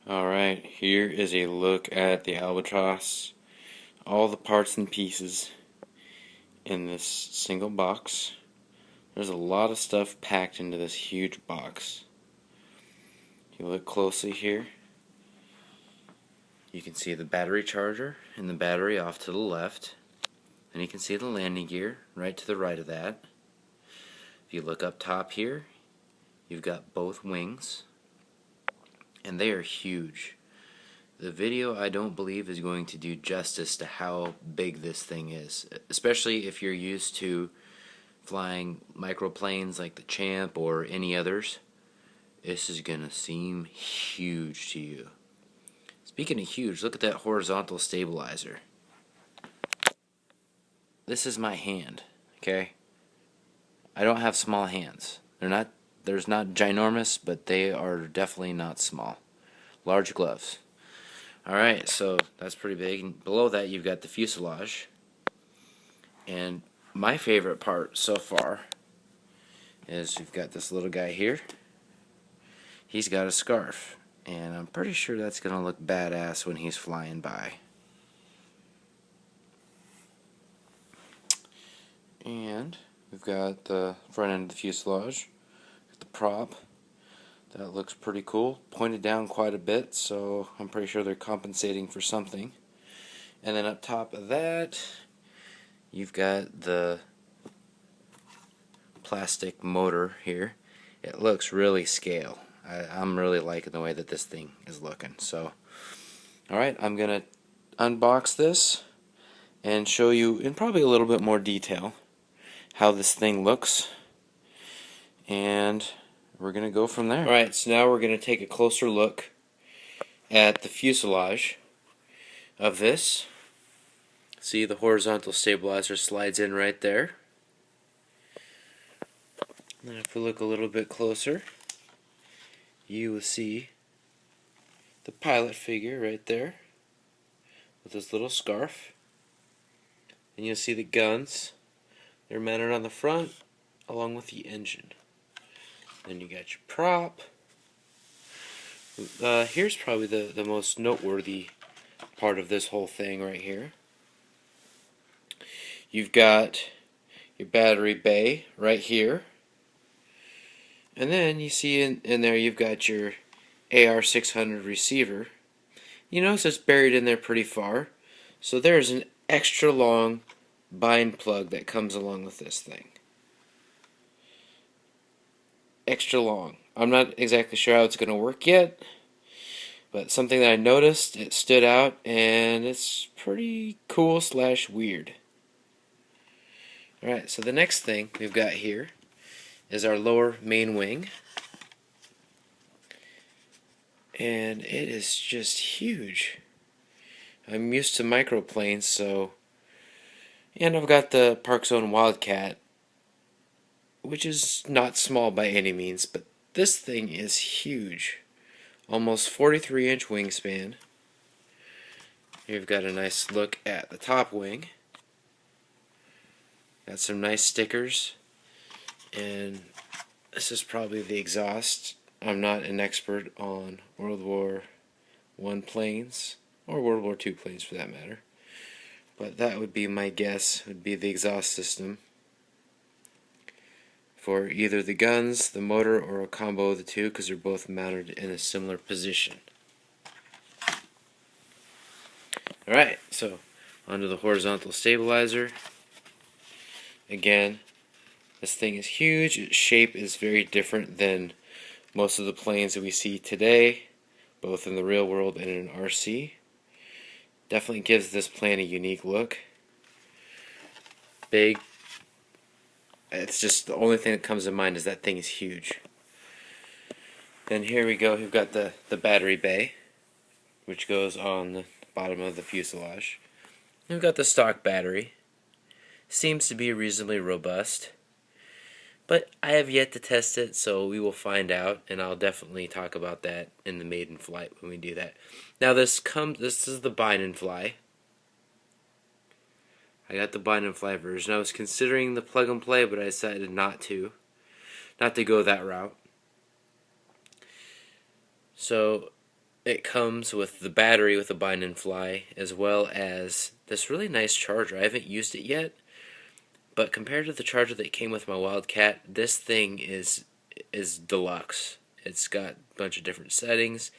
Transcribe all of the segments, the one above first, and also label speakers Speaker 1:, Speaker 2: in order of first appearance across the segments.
Speaker 1: Alright, here is a look at the Albatros. All the parts and pieces in this single box. There's a lot of stuff packed into this huge box. If you look closely here, you can see the battery charger and the battery off to the left. And you can see the landing gear right to the right of that. If you look up top here, you've got both wings. And they are huge. The video, I don't believe, is going to do justice to how big this thing is, especially if you're used to flying microplanes like the Champ or any others. This is going to seem huge to you. Speaking of huge, look at that horizontal stabilizer. This is my hand, okay? I don't have small hands. They're not ginormous, but they are definitely not small. Large gloves. Alright, so that's pretty big. And below that you've got the fuselage. And my favorite part so far is you've got this little guy here. He's got a scarf. And I'm pretty sure that's going to look badass when he's flying by. And we've got the front end of the fuselage. The prop. That looks pretty cool. Pointed down quite a bit, so I'm pretty sure they're compensating for something. And then up top of that, you've got the plastic motor here. It looks really scale. I'm really liking the way that this thing is looking. So, alright, I'm going to unbox this and show you in probably a little bit more detail how this thing looks. And we're going to go from there. Alright, so now we're going to take a closer look at the fuselage of this. See, the horizontal stabilizer slides in right there. And if we look a little bit closer, you will see the pilot figure right there with his little scarf. And you'll see the guns. They're mounted on the front along with the engine. Then you got your prop. Here's probably the most noteworthy part of this whole thing right here. You've got your battery bay right here. And then you see in there you've got your AR600 receiver. You notice it's buried in there pretty far. So there's an extra long bind plug that comes along with this thing. Extra long. I'm not exactly sure how it's going to work yet, but something that I noticed, it stood out, and it's pretty cool / weird. Alright, so the next thing we've got here is our lower main wing, and it is just huge. I'm used to microplanes, so, and I've got the Parkzone Wildcat, which is not small by any means, but this thing is huge. Almost 43-inch wingspan. You've got a nice look at the top wing. Got some nice stickers. And this is probably the exhaust. I'm not an expert on World War I planes, or World War II planes for that matter. But that would be my guess, would be the exhaust system. For either the guns, the motor, or a combo of the two, because they're both mounted in a similar position. Alright, so onto the horizontal stabilizer. Again, this thing is huge. Its shape is very different than most of the planes that we see today, both in the real world and in RC. Definitely gives this plane a unique look. Big. It's just the only thing that comes to mind is that thing is huge. Then here we go, we've got the battery bay, which goes on the bottom of the fuselage. We've got the stock battery. Seems to be reasonably robust, but I have yet to test it, so we will find out, and I'll definitely talk about that in the Maiden Flight when we do that. Now this is the bind and fly. I got the bind and fly version. I was considering the plug and play, but I decided not to go that route. So it comes with the battery with the bind and fly, as well as this really nice charger. I haven't used it yet, but compared to the charger that came with my Wildcat, this thing is deluxe. It's got a bunch of different settings,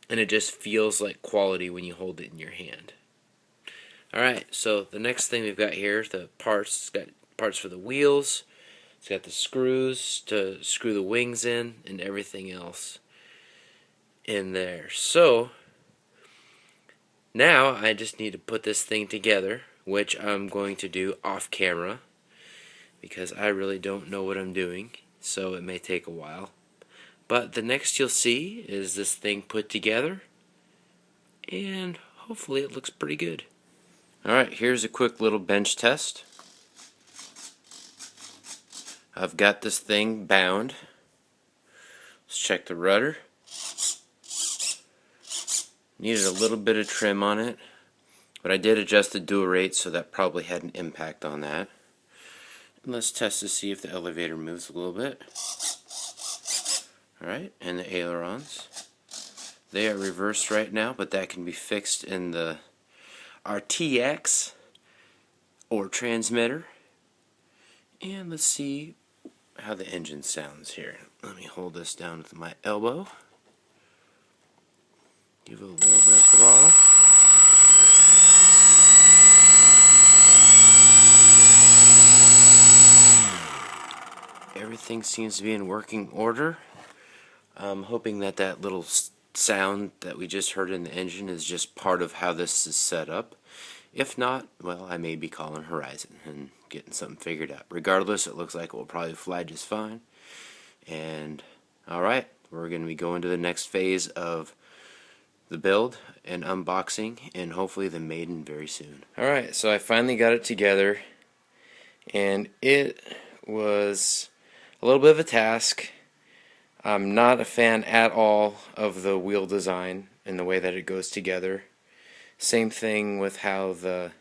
Speaker 1: and it just feels like quality when you hold it in your hand. Alright, so the next thing we've got here is the parts. It's got parts for the wheels, it's got the screws to screw the wings in, and everything else in there. So now I just need to put this thing together, which I'm going to do off camera because I really don't know what I'm doing, so it may take a while. But the next you'll see is this thing put together, and hopefully it looks pretty good. Alright, here's a quick little bench test. I've got this thing bound. Let's check the rudder. Needed a little bit of trim on it, but I did adjust the dual rate, so that probably had an impact on that. And let's test to see if the elevator moves a little bit. Alright, and the ailerons. They are reversed right now, but that can be fixed in the RTX or transmitter. And let's see how the engine sounds here. Let me hold this down with my elbow. Give it a little bit of throttle. Everything seems to be in working order. I'm hoping that that little sound that we just heard in the engine is just part of how this is set up. If not, well, I may be calling Horizon and getting something figured out. Regardless, it looks like it will probably fly just fine. And alright, we're going to be going to the next phase of the build and unboxing, and hopefully the Maiden very soon. Alright, so I finally got it together, and it was a little bit of a task. I'm not a fan at all of the wheel design and the way that it goes together. Same thing with how the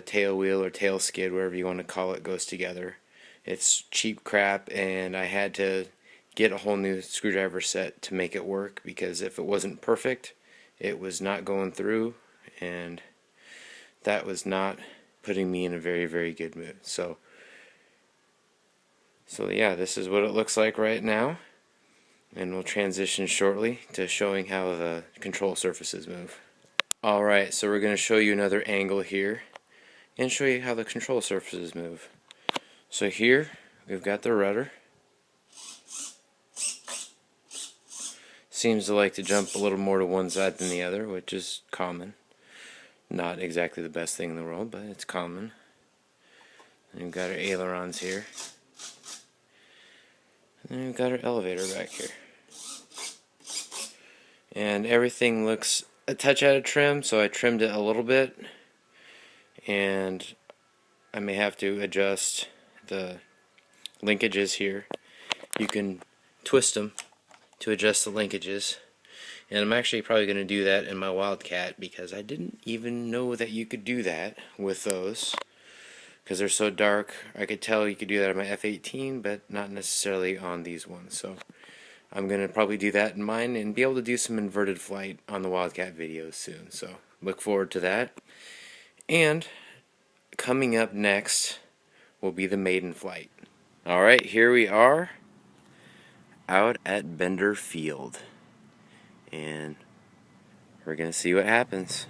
Speaker 1: tail wheel or tail skid, whatever you want to call it, goes together. It's cheap crap, and I had to get a whole new screwdriver set to make it work, because if it wasn't perfect, it was not going through, and that was not putting me in a very, very good mood. So yeah, this is what it looks like right now, and we'll transition shortly to showing how the control surfaces move. Alright, so we're going to show you another angle here and show you how the control surfaces move. So here we've got the rudder. Seems to like to jump a little more to one side than the other, which is common. Not exactly the best thing in the world, but it's common. And we've got our ailerons here. And then we've got our elevator back here. And everything looks a touch out of trim, so I trimmed it a little bit. And I may have to adjust the linkages here. You can twist them to adjust the linkages. And I'm actually probably going to do that in my Wildcat, because I didn't even know that you could do that with those, because they're so dark. I could tell you could do that on my F-18, but not necessarily on these ones. So I'm going to probably do that in mine and be able to do some inverted flight on the Wildcat videos soon. So look forward to that. And coming up next will be the Maiden Flight. Alright, here we are out at Bender Field, and we're going to see what happens.